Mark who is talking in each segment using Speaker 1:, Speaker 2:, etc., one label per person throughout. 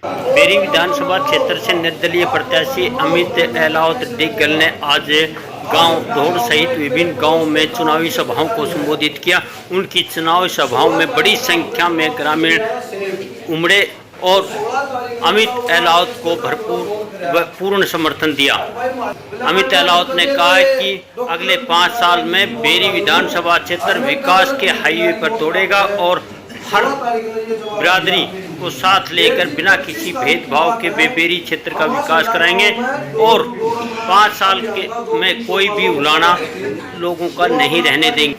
Speaker 1: Berry विधानसभा क्षेत्र से निर्दलीय प्रत्याशी अमित एलावत डिग्गल ने आज गांव दौड़ सहित विभिन्न गांवों में चुनावी सभाओं को संबोधित किया। उनकी चुनावी सभाओं में बड़ी संख्या में ग्रामीण उमड़े और अमित एलावत को भरपूर व पूर्ण समर्थन दिया। अमित एलावत ने कहा कि अगले 5 साल में बेरी विधानसभा क्षेत्र विकास के हाईवे पर दौड़ेगा और हर बिरादरी को साथ लेकर बिना किसी भेदभाव के वे बेरी क्षेत्र का विकास कराएंगे और 5 साल में कोई भी उलाना लोगों का नहीं रहने देंगे।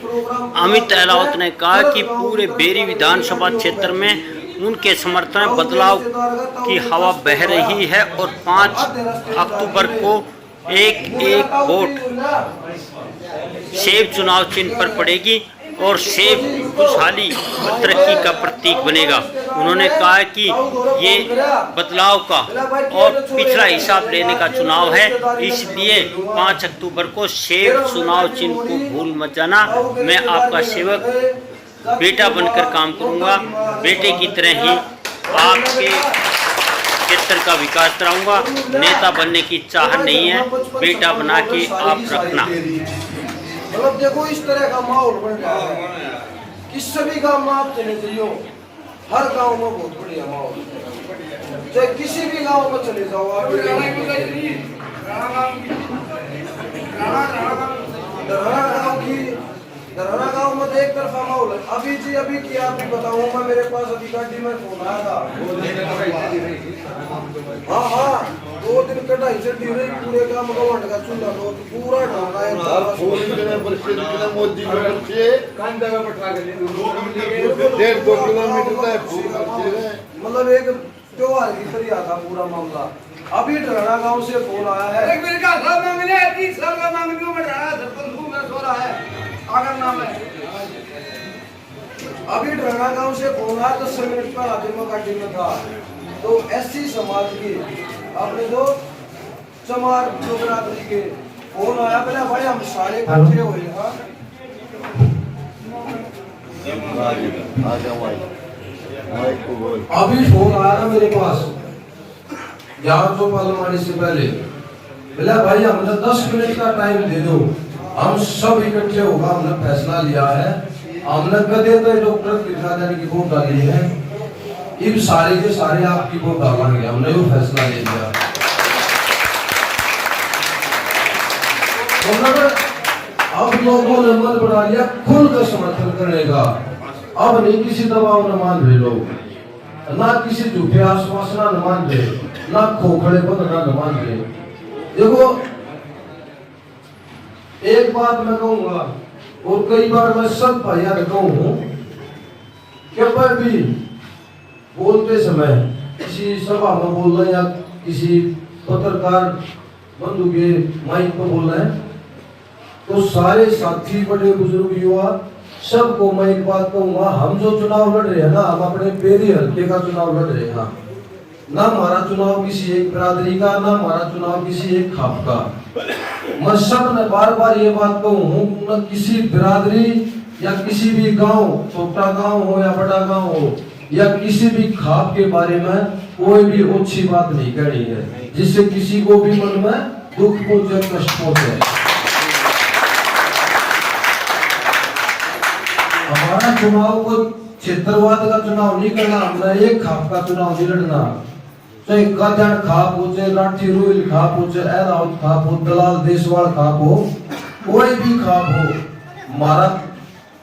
Speaker 1: अमित एलावत ने कहा कि पूरे बेरी विधानसभा क्षेत्र में उनके समर्थन में बदलाव की हवा बह रही है और 5 अक्टूबर को एक वोट सेब चुनाव चिन्ह पर पड़ेगी और सेब खुशहाली और तरक्की का प्रतीक बनेगा। उन्होंने कहा कि ये बदलाव का और पिछला हिसाब लेने का चुनाव है, इसलिए 5 अक्टूबर को सेब चुनाव चिन्ह को भूल मत जाना। मैं आपका सेवक बेटा बनकर काम करूंगा, बेटे की तरह ही आपके क्षेत्र का विकास कराऊंगा। नेता बनने की चाह नहीं है, बेटा बना के आप रखना।
Speaker 2: मतलब देखो इस तरह का माहौल बन रहा है कि सभी गाँव में आप चले जाइए, हर गांव में बहुत बढ़िया माहौल, चाहे किसी भी गांव में चले जाओ आप। दरहरा गांव में एक तरफा माहौल है। अभी की आप भी बताऊँ मैं, मेरे पास अभी गाड़ी में फोन आया था। हाँ 2 दिन कटाई चढ़ी रही, पूरे काम गवर्नमेंट का चूल्हा तो पूरा ढाका है। मतलब एक त्योहार की तरह था पूरा मामला। अभी ढराना गांव से फोन आया है, अभी ढराना गांव से फोन आया। 10 मिनट का आदिमा गाड़ी में था, तो एससी समाज की अपने दो चमार बिरादरी के फोन आया। बोला भाई हम सारे इकट्ठे हुए हैं, अभी फोन आया ना मेरे पास 11 पालमानी से पहले। बोला भाई हमने 10 मिनट का टाइम दे दो, हम सब इकट्ठे होगा। हमने फैसला लिया है, हमने कदे तो डॉक्टर कृष्णाचार्य की वोट डाली है, इन सारे के सारे आपकी वोट डालेंगे। हमने वो फैसला ले लिया। अब लोगों ने मन बना लिया खुल का समर्थन करने का। अब नहीं किसी दबाव न मान रहे लोग, ना किसी झूठे आश्वासन न मान रहे, ना खोखले बदना न मान रहे। देखो एक बात मैं कहूंगा और कई बार मैं सब भाइयों को कहूँ कि पर भी बोलते समय किसी सभा में बोल रहे हैं या किसी पत्रकार बंधु के माइक पर बोल रहे हैं, तो सारे साथी बड़े बुजुर्ग युवा सबको मैं एक बात कहूंगा, हम जो चुनाव लड़ रहे हैं ना, हम अपने बेरी हल्के का चुनाव लड़ रहे हैं। ना हमारा चुनाव किसी एक बिरादरी का, ना हमारा चुनाव किसी एक खाप का। मैं सब ने बार ये बात कहूँ, न किसी बिरादरी या किसी भी गांव, छोटा गांव हो या बड़ा गांव हो, या किसी भी खाप के बारे में कोई भी अच्छी बात नहीं कहनी है जिससे किसी को भी मन में दुख पहुंचे, कष्ट पहुंचे। हमारा चुनाव को क्षेत्रवाद का चुनाव नहीं करना, हमने एक खाप का चुनाव नहीं लड़ना। चाहे कल्याण खाप हो, चाहे राठी रोयल खाप हो, चाहे एलावत खाप हो, दलाल देशवाल खाप हो, कोई भी खाप हो, हमारा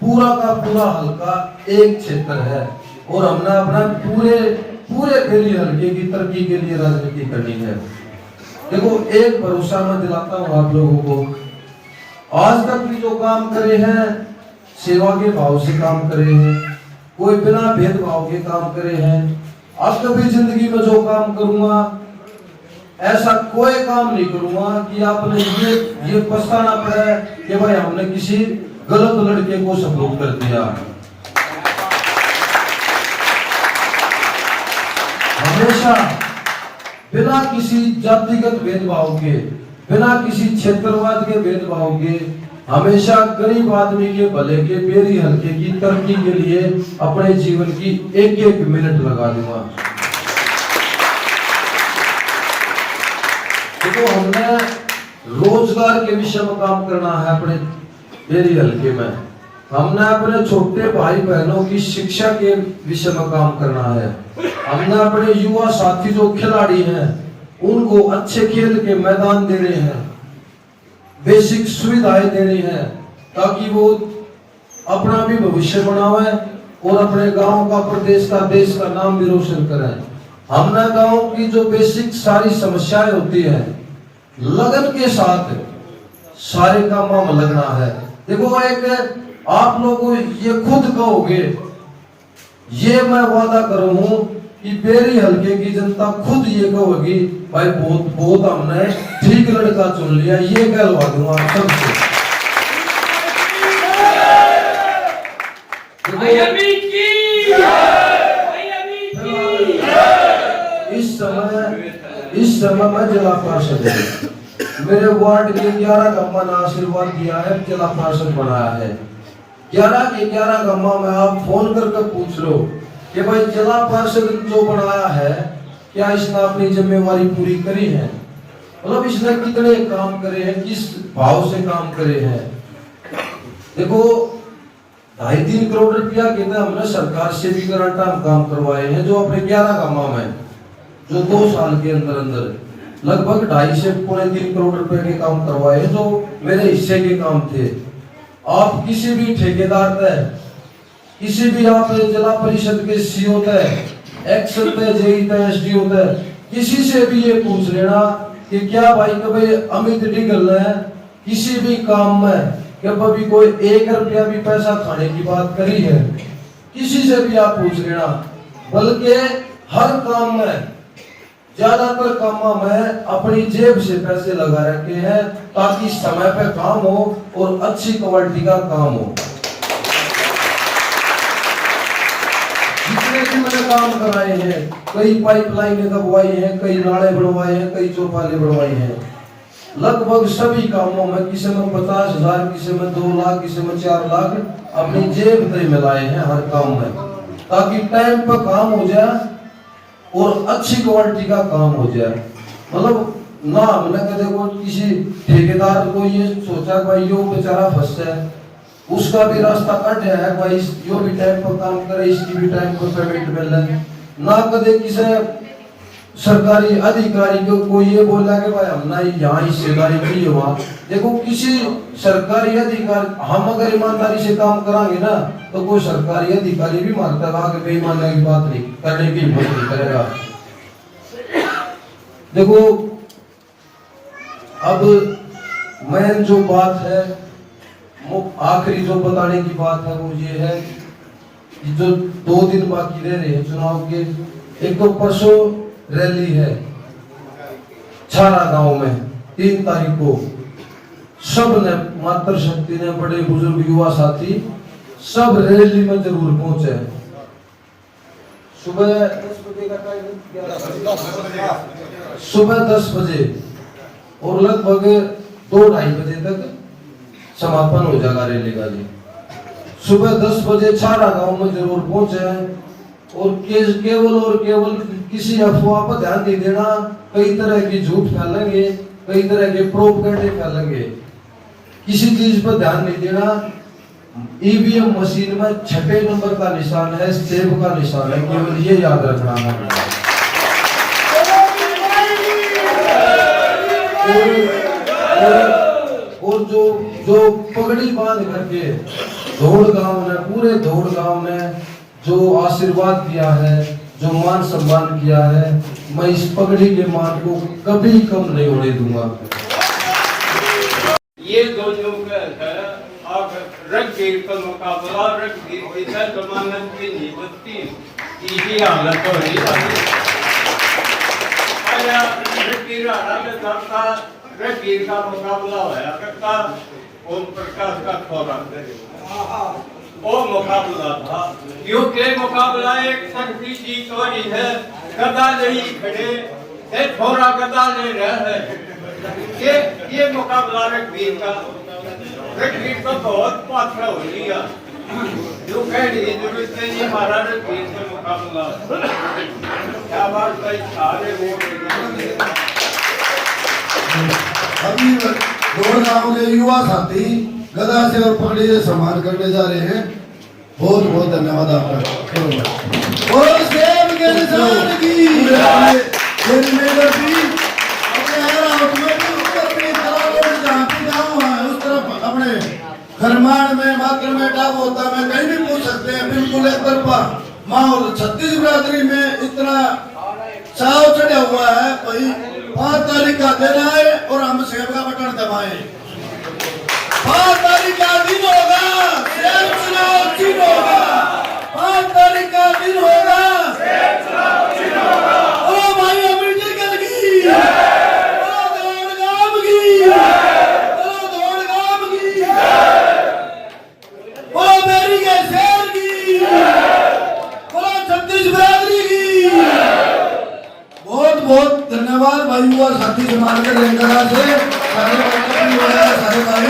Speaker 2: पूरा का पूरा हल्का एक क्षेत्र है और हमने अपना पूरे बेरी हल्के की तरक्की के लिए राजनीति करनी है। देखो एक भरोसा मैं दिलाता हूँ आप लोगों को, आज तक भी जो काम करे हैं सेवा के भाव से काम करे हैं, कोई बिना भेदभाव के काम करे हैं। अब कभी जिंदगी में जो काम करूंगा ऐसा कोई काम नहीं करूंगा कि आपने ये पछताना पड़े कि भाई हमने किसी गलत लड़के को सपोर्ट कर दिया। हमेशा बिना किसी जातिगत भेदभाव के, बिना किसी क्षेत्रवाद के भेदभाव के, हमेशा गरीब आदमी के भले के बेरी हल्के की तरक्की के लिए अपने जीवन की एक मिनट लगा दूंगा। देखो हमने रोजगार के विषय में काम करना है अपने बेरी हल्के में। हमने अपने छोटे भाई बहनों की शिक्षा के विषय में काम करना है। हमने अपने युवा साथी जो खिलाड़ी हैं उनको अच्छे खेल के मैदान दे रहे हैं, बेसिक सुविधाएं दे रहे हैं ताकि वो अपना भी भविष्य बनावे और अपने गांव का, प्रदेश का, देश का नाम भी रोशन करें। हमने गांव की जो बेसिक सारी समस्याएं होती हैं लगन के साथ सारे कामों में लगना है। देखो एक आप लोग ये खुद कहोगे, ये मैं वादा करूं कि बेरी हल्के की जनता खुद ये कहोगी भाई बहुत बहुत हमने ठीक लड़का चुन लिया, ये कहलवा दूंगा आप सबसे। इस समय मैं जिला पार्षद हूं। मेरे वार्ड के 11 गम्मा ने आशीर्वाद दिया है, जिला पार्षद बनाया है। 11 के 11 गम्मा में आप फोन करके पूछ लो कि भाई जिला पार्षद जो बनाया है क्या इसने अपनी जिम्मेवारी पूरी करी है, मतलब इसने कितने काम करे हैं, किस भाव से काम करे हैं। देखो 2.5-3 करोड़ रुपया के हमने सरकार से भी गारंटा काम करवाए हैं, जो अपने 11 गम्मा में जो 2 साल के अंदर अंदर लगभग 2.5 से 3 करोड़ रुपए के काम करवाए हैं, जो मेरे हिस्से के काम थे। आप किसी भी ठेकेदार तय, किसी भी आप जिला परिषद के सीओ तय, एक्सल तय, जेई तय, एसडीओ तय, किसी से भी ये पूछ लेना कि क्या भाई कभी अमित डिगल ने किसी भी काम में कभी कोई 1 रुपया भी पैसा खाने की बात करी है, किसी से भी आप पूछ लेना। बल्कि हर काम में, ज्यादातर कामों में अपनी जेब से पैसे लगा रखे हैं ताकि समय पे काम हो और अच्छी क्वालिटी का काम हो। जितने भी मैंने काम कराए हैं, कई पाइपलाइनें लगवाई हैं, कई नाले बनवाए हैं, कई चौपाले बनवाई हैं, लगभग सभी कामों में किसी में 50,000, किसी में 2 लाख, किसी में 4 लाख अपनी जेब तय में लाए हैं हर काम में, ताकि टाइम पर काम हो जाए और अच्छी क्वालिटी का काम हो जाए। मतलब ना हमने कदे को किसी ठेकेदार को ये सोचा भाई यो बेचारा फंस जाए, उसका भी रास्ता कट है भाई यो भी टाइम पर काम करे, इसकी भी टाइम पर पेमेंट मिले। ना कदे किसी सरकारी अधिकारी को ये बोला कि भाई हमने यहाँ हिस्सेदारी की हुआ। देखो किसी सरकारी अधिकारी, हम अगर ईमानदारी से काम कराएंगे ना तो कोई सरकारी अधिकारी भी मानता है कि बेईमानी की बात नहीं करने की हिम्मत नहीं करेगा। देखो अब मेन जो बात है, आखिरी जो बताने की बात है वो ये है कि जो 2 दिन बाकी रह रहे हैं चुनाव के, एक तो परसों रैली है छारा गांव में 3 तारीख को। सब ने, मातृशक्ति ने, बड़े बुजुर्ग, युवा साथी सब रैली में जरूर पहुंचे। सुबह 10 बजे का टाइम, सुबह 10 बजे और लगभग 2-2:30 बजे तक समापन हो जाएगा रैली का जी। सुबह 10 बजे छारा गांव में जरूर पहुंचे और केवल किसी अफवाह पर ध्यान नहीं देना। कई तरह की झूठ फैलेंगे, कई तरह के प्रोपेगेंडे फैलेंगे, किसी चीज पर ध्यान नहीं देना। ईवीएम मशीन में 6 नंबर का निशान है, सेब का निशान है, केवल ये याद रखना है। और जो पगड़ी बांध करके धौड़ गांव ने, पूरे धौड़ गांव ने जो आशीर्वाद दिया है, जो मान सम्मान किया है, मैं इस पगड़ी के मान को कभी कम नहीं होने दूंगा।
Speaker 3: ये दोनों का रंगीर का मुकाबला, रंगीर की जमानत की नियुक्ति की हालत हो रही रंगीर का मुकाबला होया करता ओम प्रकाश का थोड़ा वो मुकाबला था। क्योंकि मुकाबला एक शक्ति जीत वाली है, गदा नहीं खड़े है, थोड़ा गदा ले रहे हैं। ये मुकाबला रघुवीर का तो बहुत पात्र हो लिया, जो कहने की जरूरत नहीं, हमारा रघुवीर से मुकाबला। क्या बात भाई, सारे वोट
Speaker 2: अभी दौड़ गांव के युवा साथी गदा से और पगड़ी से सम्मान करने जा रहे हैं। बहुत बहुत धन्यवाद आपका। और सेब के निशान की अपने खरमान में मात्र में डाब होता में कहीं भी पूछ सकते हैं। बिल्कुल एक तरफा माहौल छत्तीस बिरादरी में इतना चाव चढ़ा हुआ है। कोई 5 तारीख का दिन आए और हम सेब का बटन दबाए। 5 तारीख का दिन होगा, सेब चुनाव चिन्ह होगा। 5 तारीख का दिन होगा, सेब चुनाव चिन्ह होगा। ओ भाई अमृत कल की, ओ दौड़ गांव की, ओ दौड़ गांव की, ओ मेरी के शेर की, ओ छत्तीस बिरादरी की। बहुत बहुत धन्यवाद भाई हुआ साथी समाज के लेकर से सारे भाई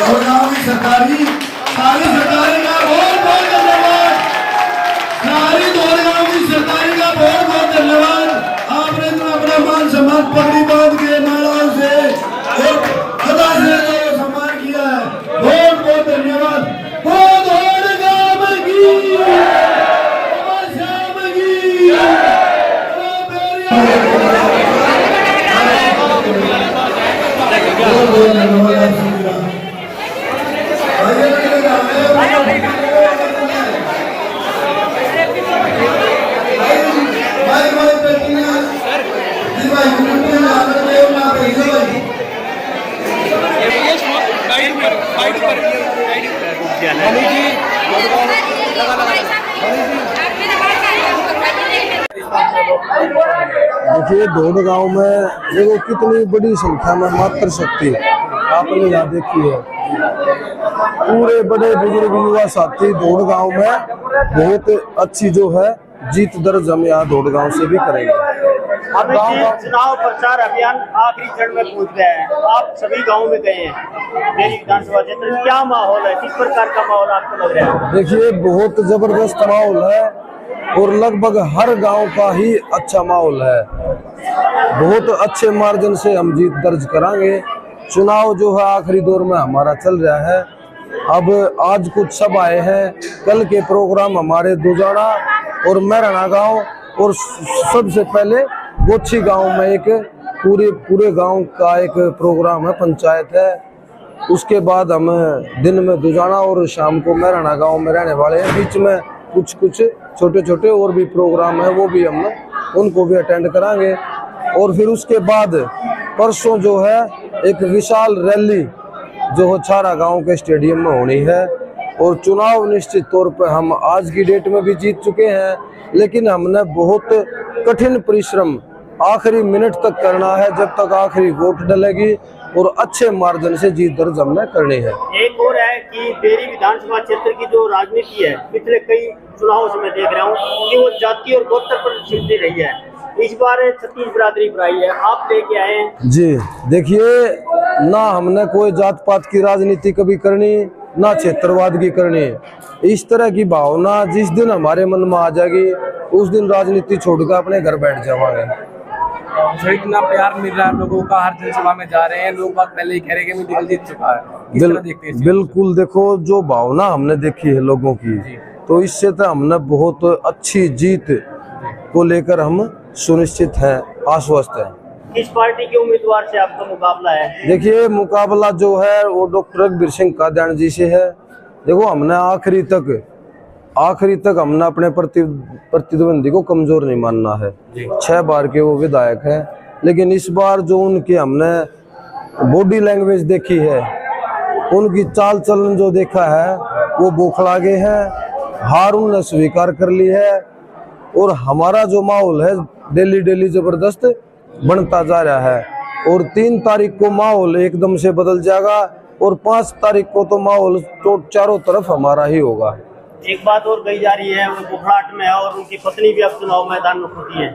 Speaker 2: और गाँव की सरकारी सारी सरकारी का बहुत बहुत धन्यवाद। सारी दौड़ गाँव की सरकारी का बहुत बहुत धन्यवाद। आपने तो अपना मान सम्मान पगड़ी बांध के नाराज से और सदा से जो सम्मान किया है, बहुत बहुत धन्यवाद। बहुत दौड़ गाँव की, श्याम की,
Speaker 4: देखिए दौड़ गांव में देखो कितनी बड़ी संख्या में मातृ शक्ति आपने यहाँ देखी है। पूरे बड़े बुजुर्ग युवा साथी दौड़ गांव में बहुत अच्छी जो है जीत दर्ज हम यहाँ दौड़ गांव से भी करेंगे।
Speaker 1: अभी चुनाव प्रचार अभियान आखिरी चरण में पहुंच गया है, आप सभी गाँव में गए हैं। डेरी विधानसभा क्षेत्र में क्या माहौल है, किस प्रकार का माहौल आपको लग रहा है?
Speaker 4: देखिए बहुत जबरदस्त माहौल है और लगभग हर गांव का ही अच्छा माहौल है। बहुत अच्छे मार्जिन से हम जीत दर्ज करांगे। चुनाव जो है आखिरी दौर में हमारा चल रहा है। अब आज कुछ सभाएं हैं, कल के प्रोग्राम हमारे दुजाना और मैराना गांव और सबसे पहले गोछी गांव में एक पूरे गांव का एक प्रोग्राम है, पंचायत है। उसके बाद हम दिन में दुजाना और शाम को मैराना गांव में रहने वाले हैं। बीच में कुछ छोटे छोटे और भी प्रोग्राम है, वो भी हम उनको भी अटेंड करांगे। और फिर उसके बाद परसों जो है एक विशाल रैली जो हो छारा गांव के स्टेडियम में होनी है। और चुनाव निश्चित तौर पर हम आज की डेट में भी जीत चुके हैं, लेकिन हमने बहुत कठिन परिश्रम आखिरी मिनट तक करना है, जब तक आखिरी वोट डलेगी और अच्छे मार्जिन से जीत दर्ज हमने करनी है।
Speaker 1: एक और है कि डेरी विधानसभा क्षेत्र की जो राजनीति है पिछले कई चुनावों से मैं देख रहा हूँ कि वो जाति और गोत्र पर सिमटी रही है। इस बार छत्तीस बिरादरी पर आई है, आप लेके आए हैं।
Speaker 4: जी देखिए, ना हमने कोई जात पात की राजनीति कभी करनी, ना क्षेत्रवाद की करनी। इस तरह की भावना जिस दिन हमारे मन में आ जाएगी उस दिन राजनीति छोड़कर अपने घर बैठ जावांगे।
Speaker 5: जो इतना प्यार मिल रहा है लोगों का, हर जनसभा में जा रहे हैं लोग, बात पहले ही कह रहे हैं कि मैं जीत चुका है।
Speaker 4: बिल्कुल देखो, जो भावना हमने देखी है लोगों की, तो इससे तो हमने बहुत अच्छी जीत को लेकर हम सुनिश्चित हैं, आश्वस्त हैं।
Speaker 1: किस पार्टी के उम्मीदवार से आपका मुकाबला है?
Speaker 4: देखिए मुकाबला जो है वो डॉक्टर रघुवीर सिंह कादियान जी से है। देखो हमने आखिरी तक हमने अपने प्रतिद्वंदी को कमजोर नहीं मानना है। 6 बार के वो विधायक हैं, लेकिन इस बार जो उनकी हमने बॉडी लैंग्वेज देखी है, उनकी चाल चलन जो देखा है, वो बौखला गए हैं, हार उन्होंने स्वीकार कर ली है। और हमारा जो माहौल है डेली जबरदस्त बनता जा रहा है। और 3 तारीख को माहौल एकदम से बदल जाएगा और 5 तारीख को तो माहौल तो चारों तरफ हमारा ही होगा।
Speaker 1: एक बात और कही जा रही है, वो बुखलाहट में है और उनकी पत्नी भी अब चुनाव मैदान में होती है।